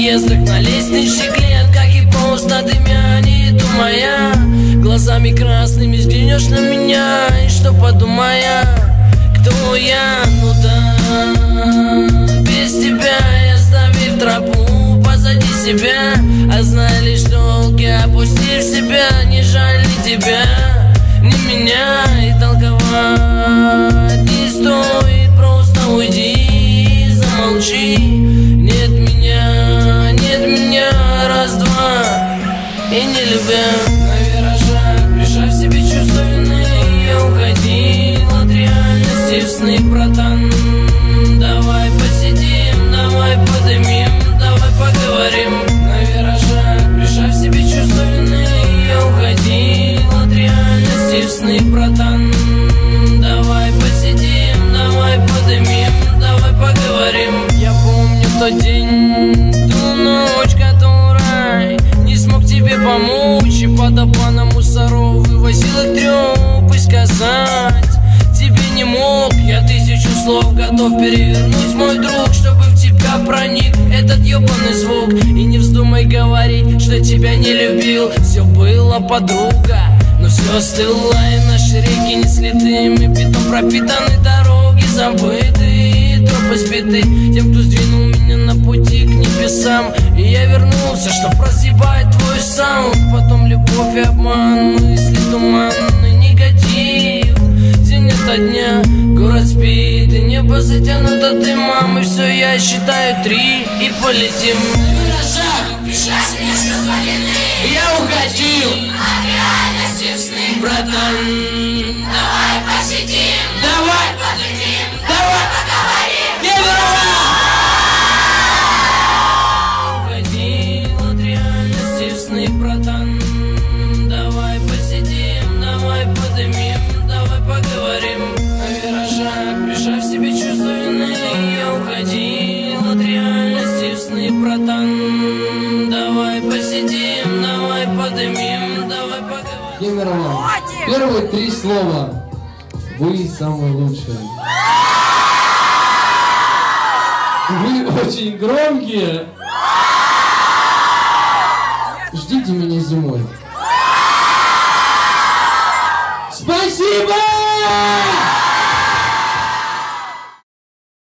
переездах, на лестничных клетках и просто дымя, не думая, глазами красными взглянешь на меня, и что подумая, кто я? Ну да, без тебя я оставив тропу позади себя, а знали, что волки, опустив себя, не жаль ни тебя, ни меня, и толковать не стоит, просто уйди, замолчи. Нет меня, раз-два, и не любя. На виражах, прижав себе чувство вины, я уходил от реальности в сны, братан. Давай посидим, давай подымим, давай поговорим. На виражах, прижав себе чувство вины, я уходил от реальности в сны, братан. Давай посидим, давай подымим, давай поговорим. Я помню тот день, ту ночь, которой не смог тебе помочь, и под обманом мусоров вывозил их трёп, и сказать тебе не мог. Я 1000 слов готов перевернуть, мой друг, чтобы в тебя проник этот ёбаный звук. И не вздумай говорить, что тебя не любил, все было, подруга, но все остыло, и наши реки несли дым, и бетон пропитаны, дороги забыты, тропы сбиты тем, кто сдвинул меня на пути к небесам. И я вернулся, чтоб разъебать твой саунд. Потом любовь и обман, мысли туманный негатив. День ото дня, город спит, и небо затянуто дымом. И все, я считаю 3 и полетим. Я уходил от реальности в сны, братан. Давай посидим, давай подымим, давай поговорим. Не уходил от реальности в сны, братан. Давай посидим, давай подымим, давай поговорим. На виражах, прижав себе чувство вины, я уходил от реальности в сны, братан. Давай посидим, давай подымим, давай поговорим. Генерал, первые 3 слова. Вы самые лучшие. Вы очень громкие. Ждите меня зимой. Спасибо!